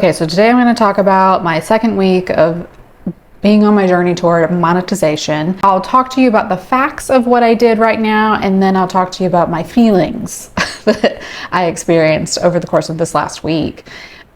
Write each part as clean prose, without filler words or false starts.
Okay, so today I'm going to talk about my second week of being on my journey toward monetization. I'll talk to you about the facts of what I did right now, and then I'll talk to you about my feelings that I experienced over the course of this last week.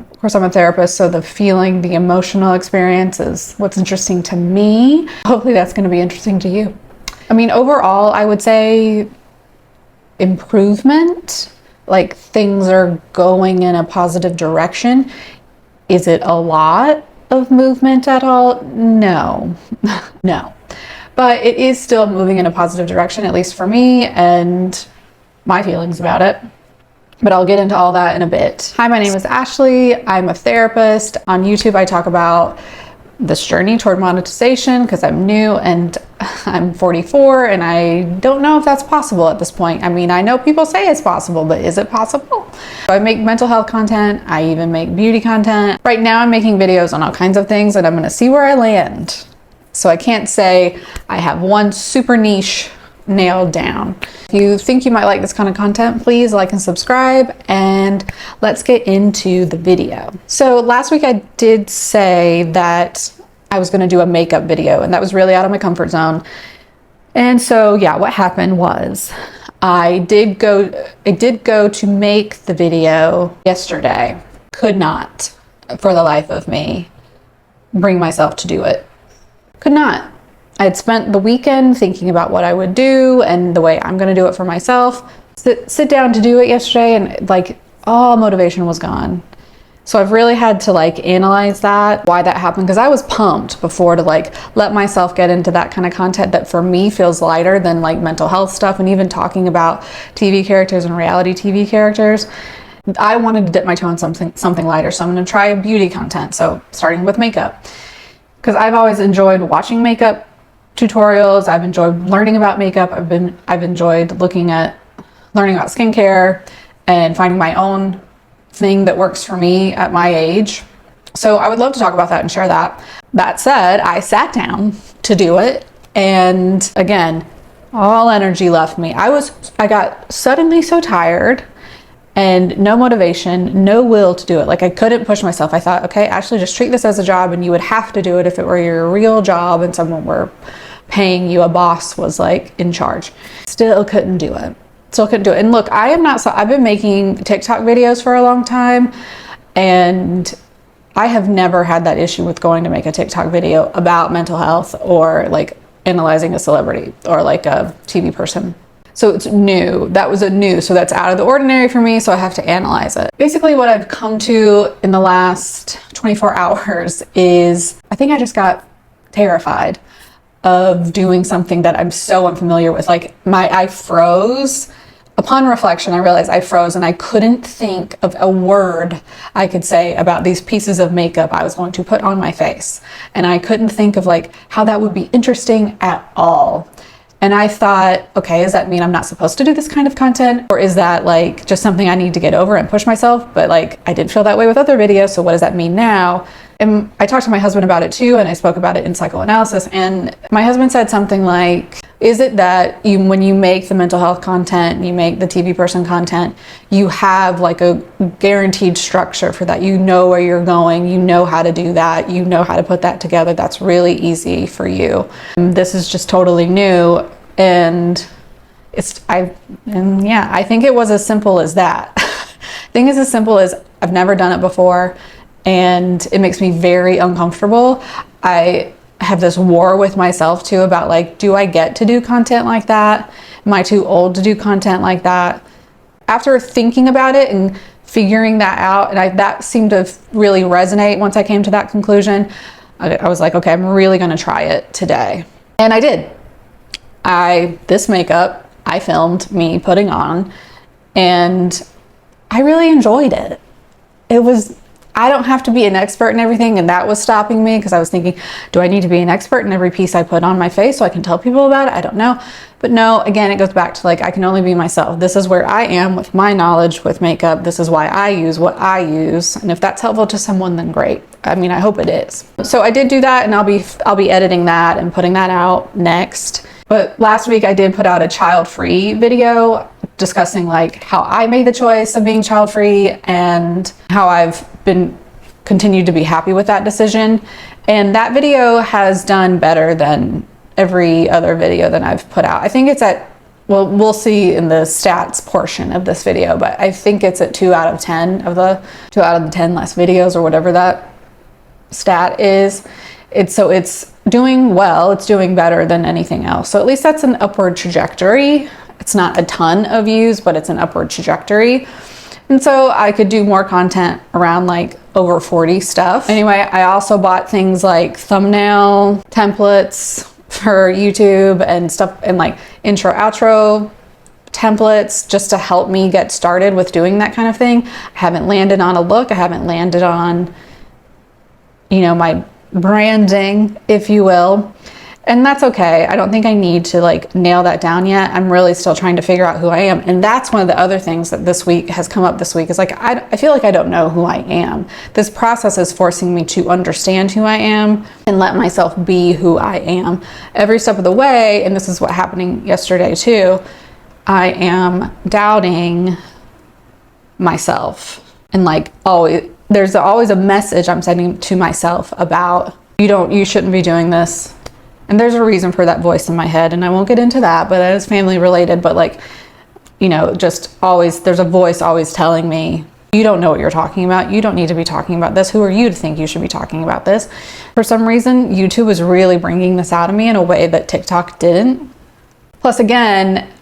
Of course, I'm a therapist, so the emotional experience is what's interesting to me. Hopefully that's going to be interesting to you. I mean, overall, I would say improvement, like things are going in a positive direction. Is it a lot of movement at all? No, no. But it is still moving in a positive direction, at least for me and my feelings about it. But I'll get into all that in a bit. Hi, my name is Ashley. I'm a therapist. On YouTube, I talk about this journey toward monetization because I'm new and I'm 44 and I don't know if that's possible at this point. I mean, I know people say it's possible, but is it possible? I make mental health content. I even make beauty content. Right now I'm making videos on all kinds of things and I'm gonna see where I land. So I can't say I have one super niche nailed down. If you think you might like this kind of content, please like and subscribe, and let's get into the video. So last week I did say that I was going to do a makeup video, and that was really out of my comfort zone. And so yeah, what happened was I did go to make the video yesterday. Could not, for the life of me, bring myself to do it. Could not. I had spent the weekend thinking about what I would do and the way I'm going to do it for myself. Sit down to do it yesterday, and like all motivation was gone. So I've really had to like analyze that, why that happened, because I was pumped before to like let myself get into that kind of content that for me feels lighter than like mental health stuff, and even talking about TV characters and reality TV characters. I wanted to dip my toe in something lighter, so I'm going to try beauty content. So starting with makeup, because I've always enjoyed watching makeup tutorials. I've enjoyed learning about makeup. I've enjoyed learning about skincare and finding my own thing that works for me at my age. So I would love to talk about that and share that. That said, I sat down to do it, and again, all energy left me. I got suddenly so tired and no motivation, no will to do it. Like I couldn't push myself. I thought, okay, Ashley, just treat this as a job, and you would have to do it if it were your real job and someone were paying you, a boss was like in charge. Still couldn't do it. And look, I've been making TikTok videos for a long time, and I have never had that issue with going to make a TikTok video about mental health or like analyzing a celebrity or like a TV person. So it's new. That was so that's out of the ordinary for me, so I have to analyze it. Basically what I've come to in the last 24 hours is I think I just got terrified of doing something that I'm so unfamiliar with. Like I froze. Upon reflection, I realized I froze and I couldn't think of a word I could say about these pieces of makeup I was going to put on my face. And I couldn't think of like how that would be interesting at all. And I thought, okay, does that mean I'm not supposed to do this kind of content? Or is that like just something I need to get over and push myself? But like, I did feel that way with other videos. So what does that mean now? And I talked to my husband about it too, and I spoke about it in psychoanalysis. And my husband said something like, is it that when you make the mental health content, you make the TV person content, you have like a guaranteed structure for that? You know where you're going, you know how to do that, you know how to put that together. That's really easy for you. And this is just totally new. And I think it was as simple as that. I think it's as simple as I've never done it before, and it makes me very uncomfortable. I have this war with myself too about like, do I get to do content like that? Am I too old to do content like that? After thinking about it and figuring that out, and that seemed to really resonate once I came to that conclusion, I was like, okay, I'm really gonna try it today. And I did. This makeup, I filmed me putting on, and I really enjoyed it. I don't have to be an expert in everything, and that was stopping me because I was thinking, do I need to be an expert in every piece I put on my face so I can tell people about it? I don't know. But no, again, it goes back to like, I can only be myself. This is where I am with my knowledge with makeup. This is why I use what I use. And if that's helpful to someone, then great. I mean, I hope it is. So I did do that, and I'll be editing that and putting that out next. But last week I did put out a child-free video discussing like how I made the choice of being child-free and how I've been continued to be happy with that decision. And that video has done better than every other video that I've put out. I think it's at, well, we'll see in the stats portion of this video, but I think it's at 2 out of 10 of the 2 out of the 10 last videos, or whatever that stat is. It's doing well, it's doing better than anything else. So at least that's an upward trajectory. It's not a ton of views, but it's an upward trajectory. And so I could do more content around like over 40 stuff. Anyway, I also bought things like thumbnail templates for YouTube and stuff, and like intro, outro templates, just to help me get started with doing that kind of thing. I haven't landed on a look. I haven't landed on, you know, my branding, if you will. And that's okay. I don't think I need to like nail that down yet. I'm really still trying to figure out who I am. And that's one of the other things that this week has come up this week, is like, I feel like I don't know who I am. This process is forcing me to understand who I am and let myself be who I am every step of the way. And this is what happening yesterday too. I am doubting myself, and like always, there's always a message I'm sending to myself about, you shouldn't be doing this. And there's a reason for that voice in my head, and I won't get into that, but that is family related. But like, you know, just always, there's a voice always telling me, you don't know what you're talking about. You don't need to be talking about this. Who are you to think you should be talking about this? For some reason, YouTube is really bringing this out of me in a way that TikTok didn't. Plus, again,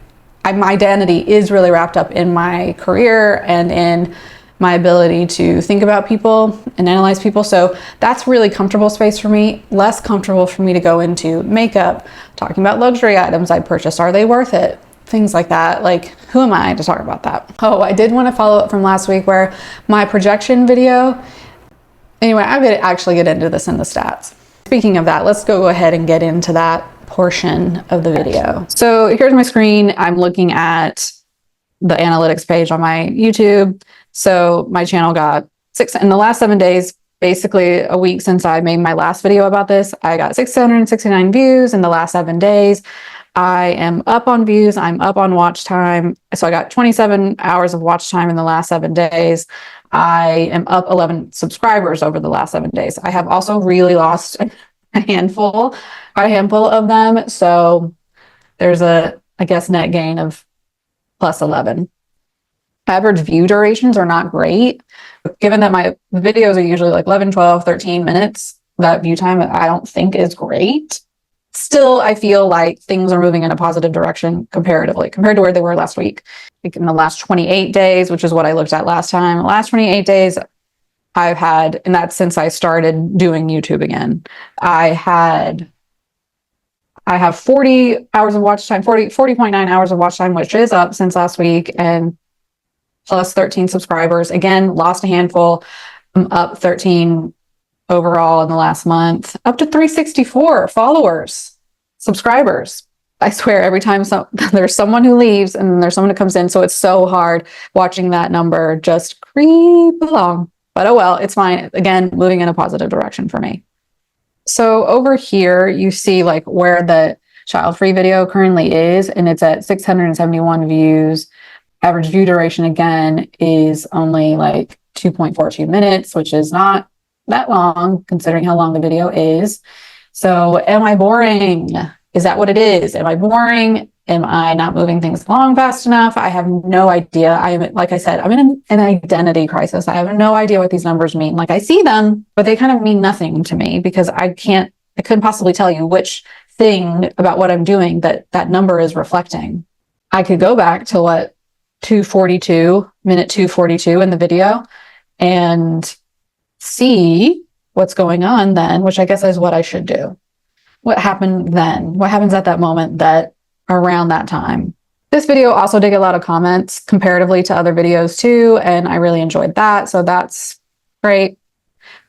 my identity is really wrapped up in my career and in my ability to think about people and analyze people. So that's really comfortable space for me. Less comfortable for me to go into makeup, talking about luxury items I purchased. Are they worth it? Things like that. Like, who am I to talk about that? Oh, I did want to follow up from last week where my projection video. Anyway, I'm going to actually get into this in the stats. Speaking of that, let's go ahead and get into that portion of the video. So here's my screen. I'm looking at the analytics page on my YouTube. So my channel got in the last 7 days, basically a week since I made my last video about this, I got 669 views in the last 7 days. I am up on views. I'm up on watch time. So I got 27 hours of watch time in the last 7 days. I am up 11 subscribers over the last 7 days. I have also really lost a handful of them. So there's I guess, net gain of plus 11. Average view durations are not great. Given that my videos are usually like 11, 12, 13 minutes, that view time I don't think is great. Still, I feel like things are moving in a positive direction comparatively, compared to where they were last week. Like in the last 28 days, which is what I looked at last time. The last 28 days I've had, and that's since I started doing YouTube again, I have 40 hours of watch time, 40.9 hours of watch time, which is up since last week, and plus 13 subscribers. Again, lost a handful. I'm up 13 overall in the last month, up to 364 followers, subscribers. I swear every time there's someone who leaves and there's someone who comes in. So it's so hard watching that number just creep along. But oh well, it's fine. Again, moving in a positive direction for me. So over here, you see like where the child-free video currently is, and it's at 671 views. Average view duration, again, is only like 2.42 minutes, which is not that long considering how long the video is. So am I boring? Is that what it is? Am I boring? Am I not moving things along fast enough? I have no idea. Like I said, I'm in an identity crisis. I have no idea what these numbers mean. Like I see them, but they kind of mean nothing to me because I couldn't possibly tell you which thing about what I'm doing that number is reflecting. I could go back to minute 242 in the video and see what's going on then, which I guess is what I should do. What happened then? What happens at that moment that around that time? This video also did get a lot of comments comparatively to other videos too, and I really enjoyed that. So that's great.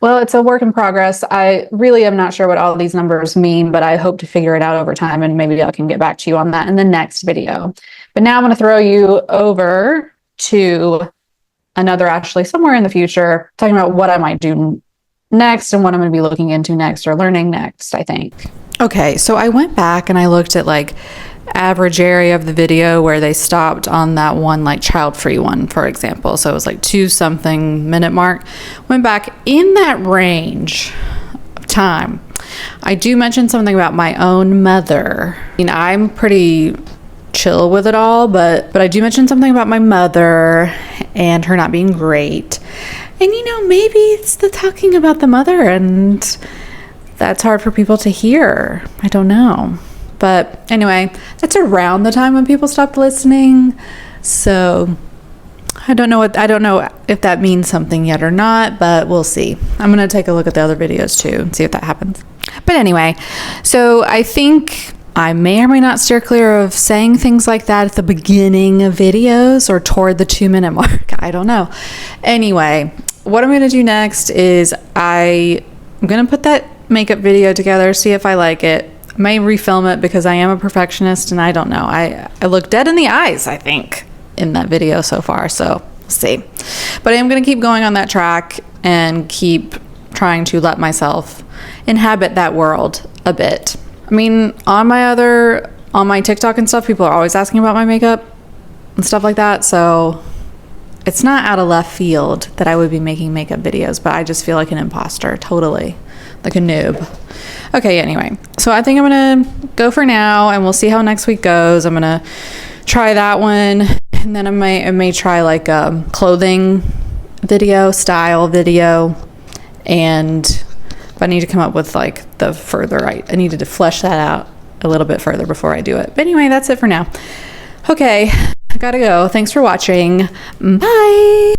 Well, it's a work in progress. I really am not sure what all these numbers mean, but I hope to figure it out over time, and maybe I can get back to you on that in the next video. But now I'm going to throw you over to another Ashley somewhere in the future, talking about what I might do next and what I'm going to be looking into next or learning next, I think. Okay, so I went back and I looked at like average area of the video where they stopped on that one like child-free one, for example. So it was like 2-something minute mark. Went back in that range of time. I do mention something about my own mother. I mean, I'm pretty chill with it all, but I do mention something about my mother and her not being great. And you know, maybe it's the talking about the mother and that's hard for people to hear. I don't know. But anyway, that's around the time when people stopped listening. So I don't know if that means something yet or not, but we'll see. I'm going to take a look at the other videos too and see if that happens. But anyway, so I think I may or may not steer clear of saying things like that at the beginning of videos or toward the 2-minute mark. I don't know. Anyway, what I'm going to do next is I'm going to put that makeup video together, see if I like it. I may refilm it because I am a perfectionist and I don't know. I look dead in the eyes, I think, in that video so far. So we'll see. But I am going to keep going on that track and keep trying to let myself inhabit that world a bit. I mean, on my TikTok and stuff, people are always asking about my makeup and stuff like that. So it's not out of left field that I would be making makeup videos, but I just feel like an imposter, totally, like a noob. Okay, anyway, so I think I'm gonna go for now and we'll see how next week goes. I'm gonna try that one and then I may try like a clothing video, style video, and but I need to come up with like the further, I needed to flesh that out a little bit further before I do it. But anyway, that's it for now. Okay, I gotta go. Thanks for watching. Bye.